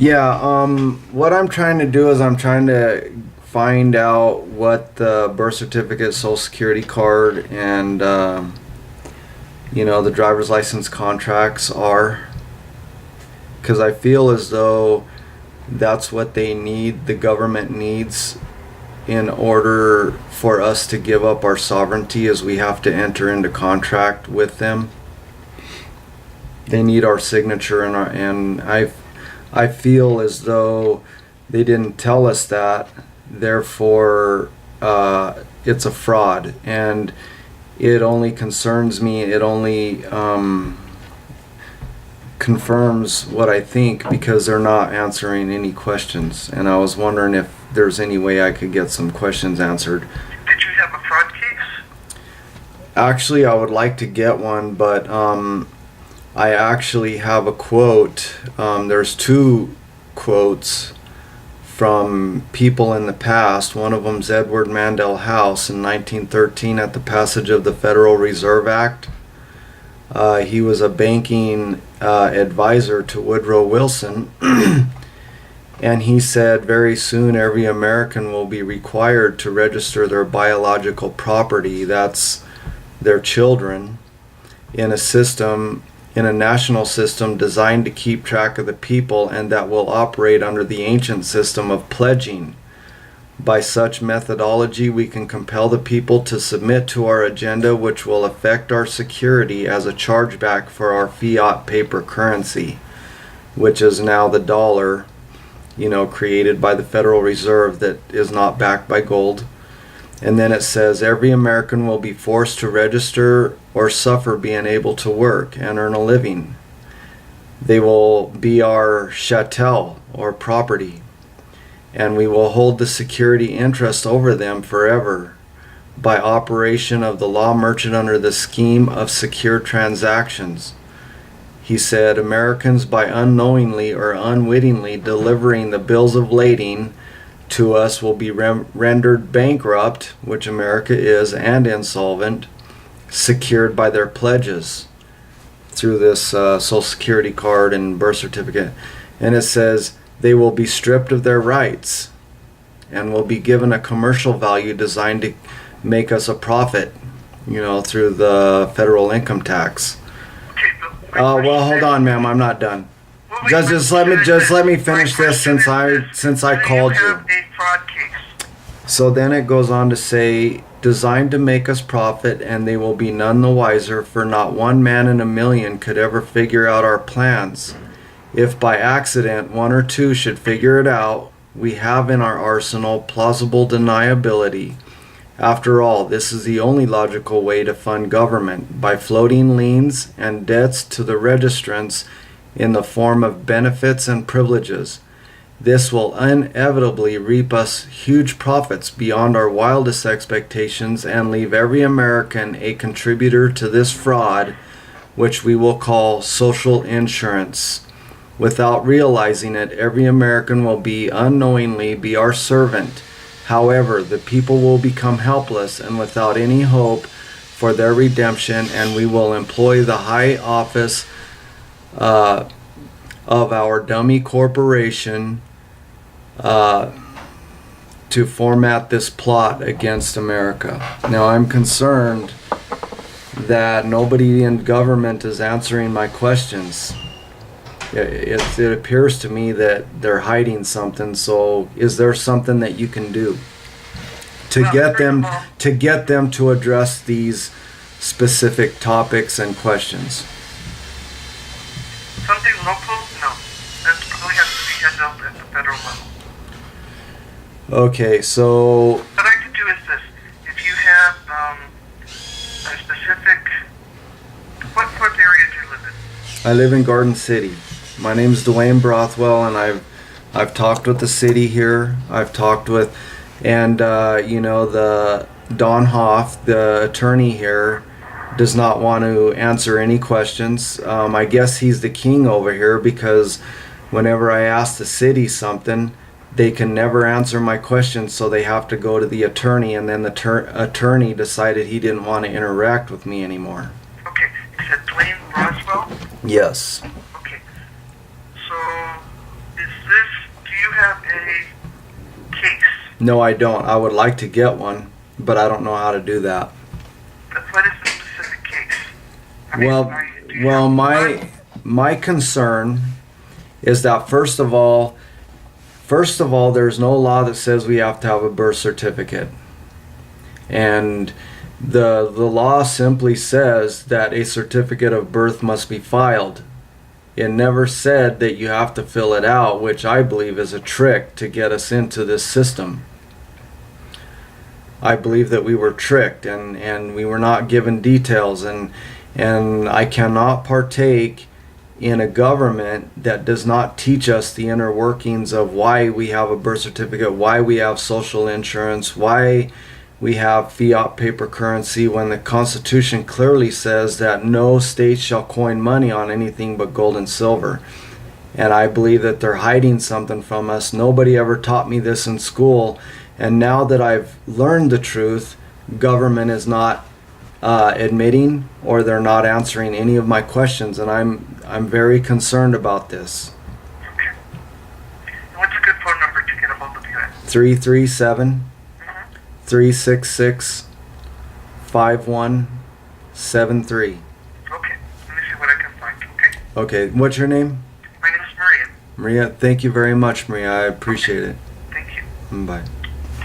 Yeah, what I'm trying to do is I'm trying to find out what the birth certificate, social security card, and, the driver's license contracts are. Because I feel as though that's what they need, the government needs, in order for us to give up our sovereignty, is we have to enter into contract with them. They need our signature, and I feel as though they didn't tell us that, therefore it's a fraud, and it only concerns me, it only confirms what I think, because they're not answering any questions, and I was wondering if there's any way I could get some questions answered. Did you have a fraud case? Actually, I would like to get one, but I actually have a quote. There's two quotes from people in the past. One of them's Edward Mandell House in 1913 at the passage of the Federal Reserve Act. He was a banking advisor to Woodrow Wilson, and he said, very soon every American will be required to register their biological property, that's their children, in a national system designed to keep track of the people, and that will operate under the ancient system of pledging. By such methodology, we can compel the people to submit to our agenda, which will affect our security as a chargeback for our fiat paper currency, which is now the dollar, created by the Federal Reserve, that is not backed by gold. And then it says, every American will be forced to register or suffer being able to work and earn a living. They will be our chattel, or property, and we will hold the security interest over them forever by operation of the law merchant under the scheme of secure transactions. He said, Americans, by unknowingly or unwittingly delivering the bills of lading to us, will be rendered bankrupt, which America is, and insolvent, secured by their pledges through this social security card and birth certificate. And it says they will be stripped of their rights and will be given a commercial value designed to make us a profit, through the federal income tax. Well, hold on, ma'am, I'm not done. Just let me finish this, since I called you. So then it goes on to say, designed to make us profit, and they will be none the wiser, for not one man in a million could ever figure out our plans. If by accident one or two should figure it out, we have in our arsenal plausible deniability. After all, this is the only logical way to fund government, by floating liens and debts to the registrants in the form of benefits and privileges. This will inevitably reap us huge profits beyond our wildest expectations, and leave every American a contributor to this fraud, which we will call social insurance. Without realizing it, every American will unknowingly be our servant. However, the people will become helpless and without any hope for their redemption, and we will employ the high office of our dummy corporation to format this plot against America. Now, I'm concerned that nobody in government is answering my questions. It appears to me that they're hiding something. So is there something that you can do to get them to address these specific topics and questions? Something local? No. That probably has to be handled at the federal level. Okay, so What I'd like to do is this. If you have a specific... What area do you live in? I live in Garden City. My name's Dwayne Brothwell, and I've talked with the city here. I've talked with, and the Don Hoff, the attorney here, does not want to answer any questions. I guess he's the king over here, because whenever I ask the city something, they can never answer my questions, so they have to go to the attorney, and then the attorney decided he didn't want to interact with me anymore. Okay, you said Dwayne Roswell? Yes. Okay. So, is this No, I don't. I would like to get one, but I don't know how to do that. What is the specific case? I mean, Well, do you well, have one? my concern is that first of all, there's no law that says we have to have a birth certificate, and the law simply says that a certificate of birth must be filed. It never said that you have to fill it out, which I believe is a trick to get us into this system. I believe that we were tricked and we were not given details, and I cannot partake in a government that does not teach us the inner workings of why we have a birth certificate, why we have social insurance, why we have fiat paper currency, when the Constitution clearly says that no state shall coin money on anything but gold and silver. And I believe that they're hiding something from us. Nobody ever taught me this in school. And now that I've learned the truth, government is not admitting, or they're not answering any of my questions, and I'm very concerned about this. Okay. And what's a good phone number to get a hold of you at? 337 Mm-hmm. 366 5173. Okay. Let me see what I can find. Okay. Okay, what's your name? My name is Maria. Maria. Thank you very much, Maria. I appreciate it. Thank you. Bye.